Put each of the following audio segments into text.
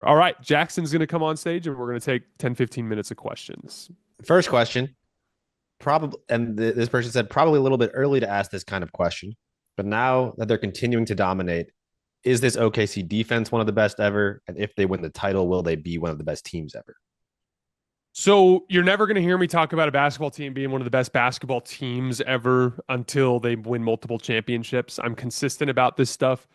All right, Jackson's going to come on stage and we're going to take 10, 15 minutes of questions. First question, probably, and this person said probably a little bit early to ask this kind of question, but now that they're continuing to dominate, is this OKC defense one of the best ever? And if they win the title, will they be one of the best teams ever? So you're never going to hear me talk about a basketball team being one of the best basketball teams ever until they win multiple championships. I'm consistent about this stuff.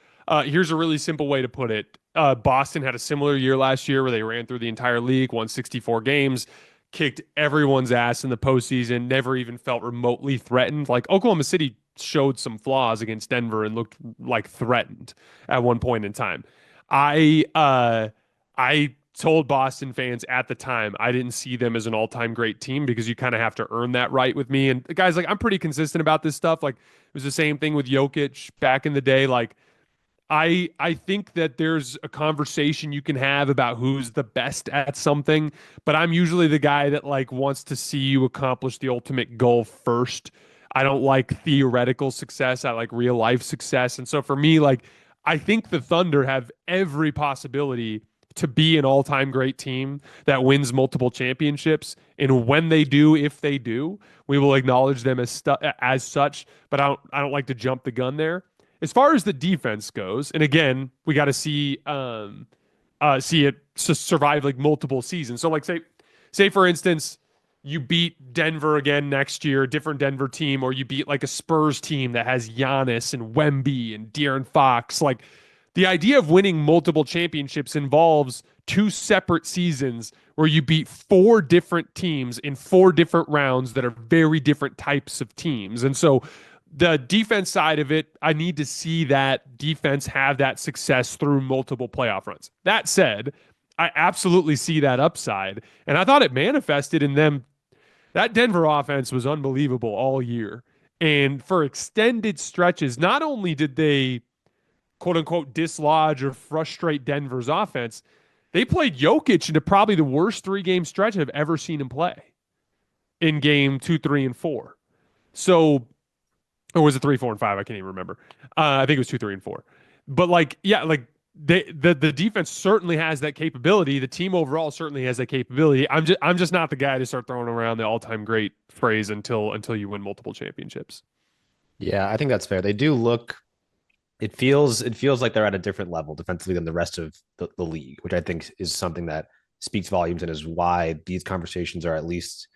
Here's a really simple way to put it. Boston had a similar year last year where they ran through the entire league, won 64 games, kicked everyone's ass in the postseason, never even felt remotely threatened. Like Oklahoma City showed some flaws against Denver and looked like threatened at one point in time. I told Boston fans at the time I didn't see them as an all-time great team because you kind of have to earn that right with me. And the guys, like, I'm pretty consistent about this stuff. Like it was the same thing with Jokic back in the day. Like I think that there's a conversation you can have about who's the best at something, but I'm usually the guy that like wants to see you accomplish the ultimate goal first. I don't like theoretical success. I like real life success. And so for me, like I think the Thunder have every possibility to be an all-time great team that wins multiple championships. And when they do, if they do, we will acknowledge them as such. But I don't like to jump the gun there. As far as the defense goes, and again, we got to see it survive like multiple seasons. So like say for instance, you beat Denver again next year, a different Denver team, or you beat like a Spurs team that has Giannis and Wemby and De'Aaron Fox. Like the idea of winning multiple championships involves two separate seasons where you beat four different teams in four different rounds that are very different types of teams. And so the defense side of it, I need to see that defense have that success through multiple playoff runs. That said, I absolutely see that upside. And I thought it manifested in them. That Denver offense was unbelievable all year. And for extended stretches, not only did they quote unquote dislodge or frustrate Denver's offense, they played Jokic into probably the worst 3 game stretch I've ever seen him play in game 2, 3, and 4. So, or was it 3, 4, and 5? I can't even remember. I think it was 2, 3, and 4. But like, yeah, like the defense certainly has that capability. The team overall certainly has that capability. I'm just not the guy to start throwing around the all time great phrase until you win multiple championships. Yeah, I think that's fair. They do look. It feels like they're at a different level defensively than the rest of the league, which I think is something that speaks volumes and is why these conversations are at least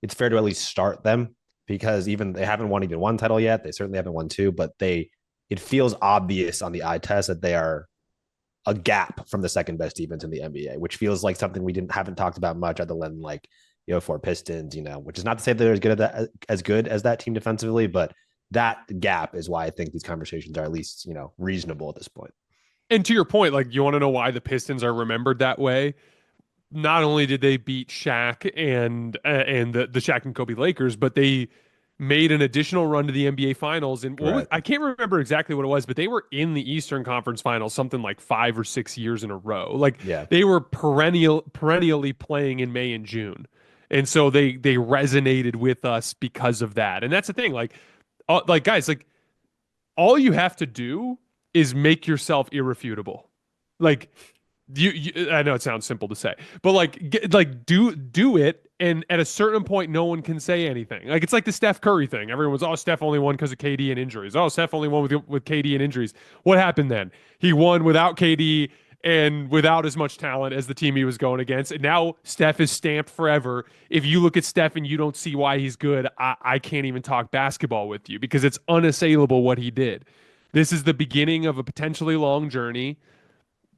it's fair to at least start them because even they haven't won even one title yet. They certainly haven't won two, but it feels obvious on the eye test that they are a gap from the second best defense in the NBA, which feels like something we didn't haven't talked about much other than like for Pistons, which is not to say they're as good as that team defensively, but that gap is why I think these conversations are at least reasonable at this point. And to your point, like you want to know why the Pistons are remembered that way? Not only did they beat Shaq and the Shaq and Kobe Lakers, but they made an additional run to the NBA Finals. And Right. I can't remember exactly what it was, but they were in the Eastern Conference Finals something like 5 or 6 years in a row. Like Yeah. they were perennially playing in May and June, and so they resonated with us because of that. And that's the thing, like guys, like all you have to do is make yourself irrefutable. Like I know it sounds simple to say, but do it, and at a certain point, no one can say anything. Like it's like the Steph Curry thing. Everyone's Steph only won because of KD and injuries. Steph only won with KD and injuries. What happened then? He won without KD and without as much talent as the team he was going against. And now Steph is stamped forever. If you look at Steph and you don't see why he's good, I can't even talk basketball with you because it's unassailable what he did. This is the beginning of a potentially long journey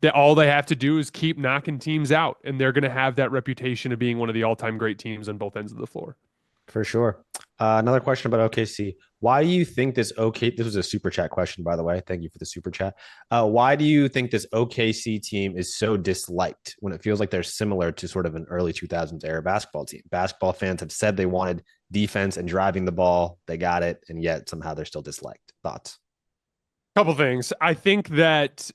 that all they have to do is keep knocking teams out, and they're going to have that reputation of being one of the all-time great teams on both ends of the floor. For sure. Another question about OKC. Why do you think this was a super chat question, by the way. Thank you for the super chat. Why do you think this OKC team is so disliked when it feels like they're similar to sort of an early 2000s era basketball team? Basketball fans have said they wanted defense and driving the ball. They got it. And yet somehow they're still disliked. Thoughts? Couple things. I think that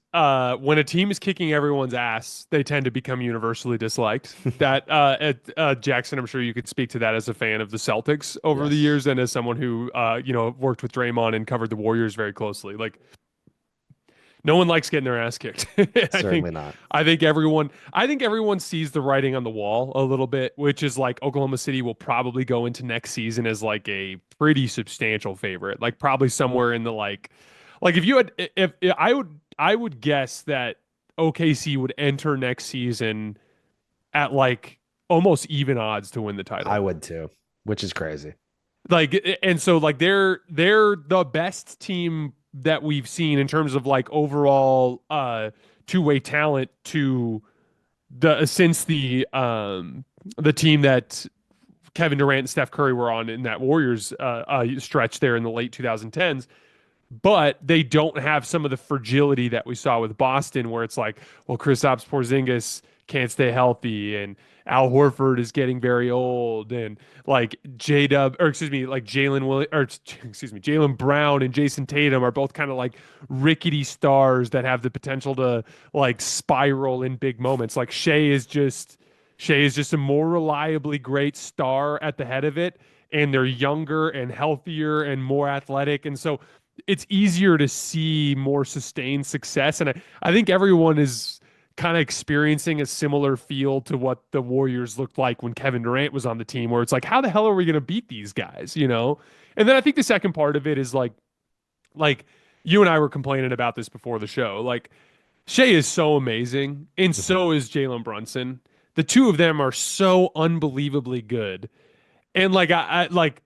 when a team is kicking everyone's ass, they tend to become universally disliked. That Jackson, I'm sure you could speak to that as a fan of the Celtics over the Yes. years, and as someone who worked with Draymond and covered the Warriors very closely. Like No one likes getting their ass kicked. I Certainly think not. I think everyone sees the writing on the wall a little bit, which is like Oklahoma City will probably go into next season as like a pretty substantial favorite. Like probably somewhere in the like if you had if I would guess that OKC would enter next season at like almost even odds to win the I title. would too, which is crazy. Like and so like they're the best team that we've seen in terms of like overall two-way talent to the since the team that Kevin Durant and Steph Curry were on in that Warriors stretch there in the late 2010s, but they don't have some of the fragility that we saw with Boston, where it's like, well, Kristaps Porzingis can't stay healthy, and Al Horford is getting very old, and like J Dub, or excuse me, like Jalen Brown and Jason Tatum are both kind of like rickety stars that have the potential to like spiral in big moments. Like Shea is just a more reliably great star at the head of it, and they're younger and healthier and more athletic, and so it's easier to see more sustained success. And I think everyone is kind of experiencing a similar feel to what the Warriors looked like when Kevin Durant was on the team, where it's like, how the hell are we going to beat these guys, you know? And then I think the second part of it is like you and I were complaining about this before the show. Like Shea is so amazing, and Mhm. so is Jalen Brunson. The two of them are so unbelievably good. And like I like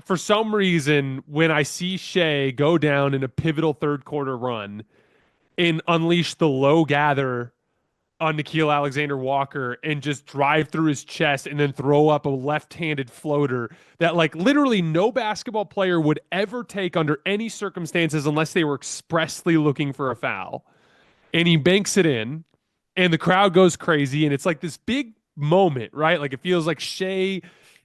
for some reason, when I see Shea go down in a pivotal third quarter run and unleash the low gather on Nikhil Alexander Walker and just drive through his chest and then throw up a left-handed floater that like literally no basketball player would ever take under any circumstances unless they were expressly looking for a foul. And he banks it in and the crowd goes crazy and it's like this big moment, right? Like it feels like Shea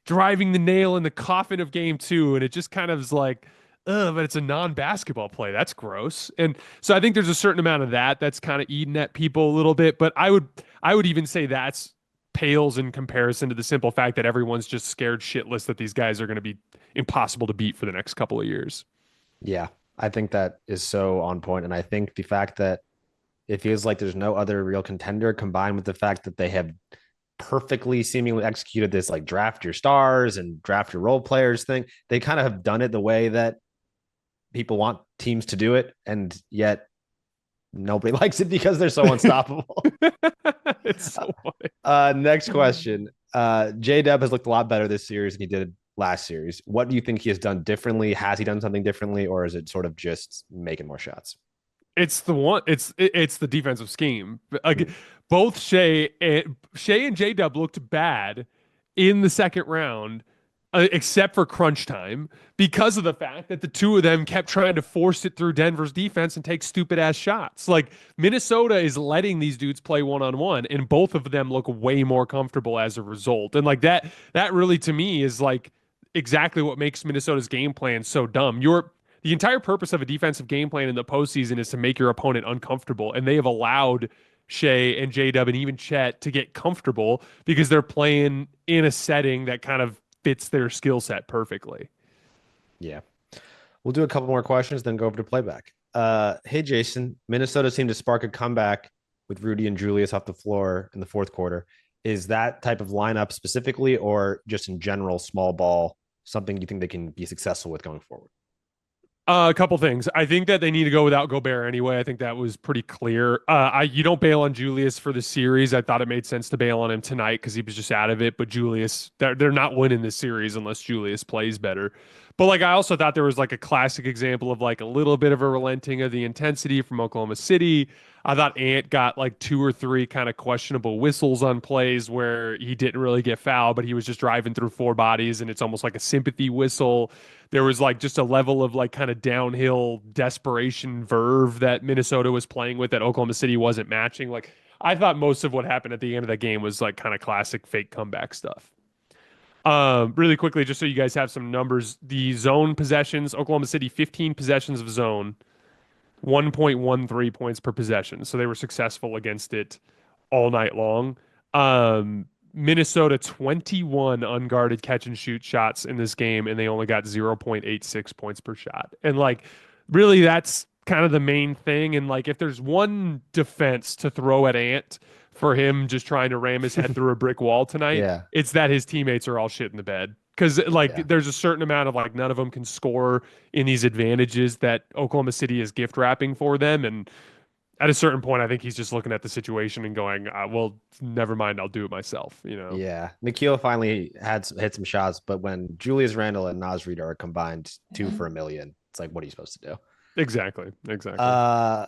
driving the nail in the coffin of game two, and it just kind of is like, ugh, but it's a non-basketball play. That's gross. And so I think there's a certain amount of that's kind of eating at people a little bit. But I would even say that's pales in comparison to the simple fact that everyone's just scared shitless that these guys are going to be impossible to beat for the next couple of years. Yeah, I think that is so on point, and I think the fact that it feels like there's no other real contender, combined with the fact that they have perfectly seemingly executed this like draft your stars and draft your role players thing. They kind of have done it the way that people want teams to do it, and yet nobody likes it because they're so unstoppable. It's so funny. Next question. J Dub has looked a lot better this series than he did last series. What do you think he has done differently? Has he done something differently, or is it sort of just making more shots? It's the defensive scheme. Like Hmm. both Shea and J Dub looked bad in the second round, except for crunch time, because of the fact that the two of them kept trying to force it through Denver's defense and take stupid ass shots. Like Minnesota is letting these dudes play one on one, and both of them look way more comfortable as a result. And like that really to me is like exactly what makes Minnesota's game plan so dumb. The entire purpose of a defensive game plan in the postseason is to make your opponent uncomfortable, and they have allowed Shea and J Dub and even Chet to get comfortable because they're playing in a setting that kind of fits their skill set perfectly. Yeah. We'll do a couple more questions, then go over to playback. Hey, Jason, Minnesota seemed to spark a comeback with Rudy and Julius off the floor in the fourth quarter. Is that type of lineup specifically, or just in general, small ball, something you think they can be successful with going forward? A couple things. I think that they need to go without Gobert anyway. I think that was pretty clear. You don't bail on Julius for the series. I thought it made sense to bail on him tonight because he was just out of it. But Julius, they're not winning this series unless Julius plays better. But like I also thought there was like a classic example of like a little bit of a relenting of the intensity from Oklahoma City. I thought Ant got like two or three kind of questionable whistles on plays where he didn't really get fouled, but he was just driving through four bodies and it's almost like a sympathy whistle. There was like just a level of like kind of downhill desperation verve that Minnesota was playing with that Oklahoma City wasn't matching. Like I thought most of what happened at the end of that game was like kind of classic fake comeback stuff. Really quickly, just so you guys have some numbers, the zone possessions, Oklahoma City 15 possessions of zone, 1.13 points per possession. So they were successful against it all night long. Minnesota 21 unguarded catch and shoot shots in this game, and they only got 0.86 points per shot. And like, really, kind of the main thing. And like, if there's one defense to throw at Ant for him just trying to ram his head through a brick wall tonight, Yeah. it's that his teammates are all shit in the bed. Because like, Yeah. there's a certain amount of like, none of them can score in these advantages that Oklahoma City is gift wrapping for them. And at a certain point, I think he's just looking at the situation and going, well, never mind, I'll do it myself, you know? Yeah. Nikhil finally hit some shots, but when Julius Randle and Naz Reid are combined 2 for 1 million, it's like, what are you supposed to do? Exactly. Exactly. Uh,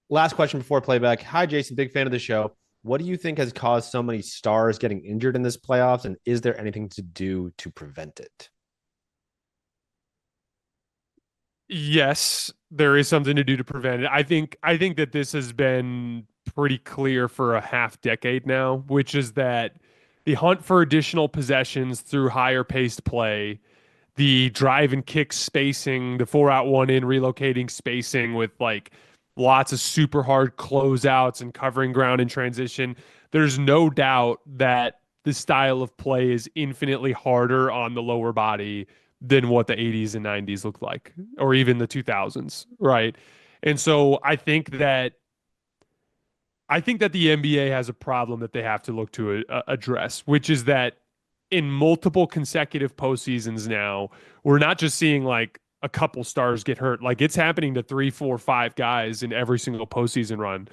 Last question before playback. Hi, Jason. Big fan of the show. What do you think has caused so many stars getting injured in this playoffs? And is there anything to do to prevent it? Yes, there is something to do to prevent it. I think that this has been pretty clear for a half decade now, which is that the hunt for additional possessions through higher paced play, the drive and kick spacing, the 4 out 1 in relocating spacing with like lots of super hard closeouts and covering ground in transition. There's no doubt that the style of play is infinitely harder on the lower body than what the 80s and 90s looked like, or even the 2000s, right? And so I think that the NBA has a problem that they have to look to address, which is that in multiple consecutive postseasons now, we're not just seeing like a couple stars get hurt. Like it's happening to three, four, five guys in every single postseason run.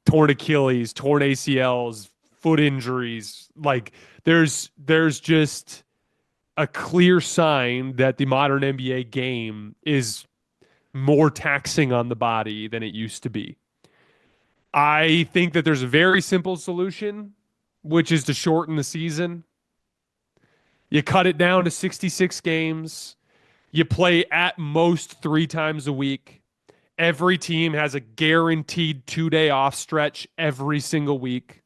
Torn Achilles, torn ACLs, foot injuries. Like there's just a clear sign that the modern NBA game is more taxing on the body than it used to be. I think that there's a very simple solution, which is to shorten the season. You cut it down to 66 games. You play at most 3 times a week. Every team has a guaranteed 2 day off stretch every single week.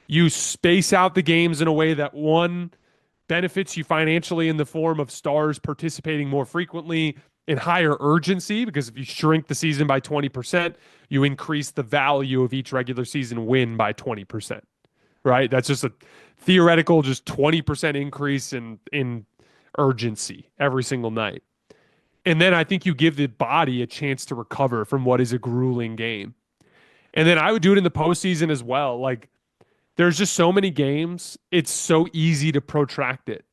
You space out the games in a way that one benefits you financially in the form of stars participating more frequently and higher urgency, because if you shrink the season by 20%, you increase the value of each regular season win by 20%, right? That's just a theoretical, just 20% increase in urgency every single night. And then I think you give the body a chance to recover from what is a grueling game. And then I would do it in the postseason as well. Like there's just so many games, it's so easy to protract it.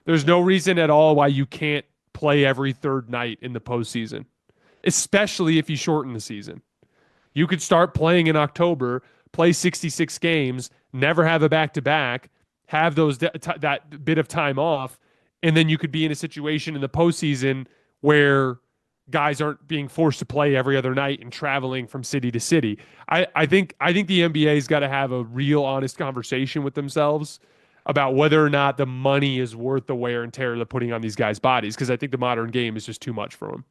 There's no reason at all why you can't play every third night in the postseason, especially if you shorten the season. You could start playing in October, play 66 games, never have a back to back, have that bit of time off, and then you could be in a situation in the postseason where guys aren't being forced to play every other night and traveling from city to city. I think the NBA's got to have a real honest conversation with themselves about whether or not the money is worth the wear and tear they're putting on these guys' bodies, because I think the modern game is just too much for them.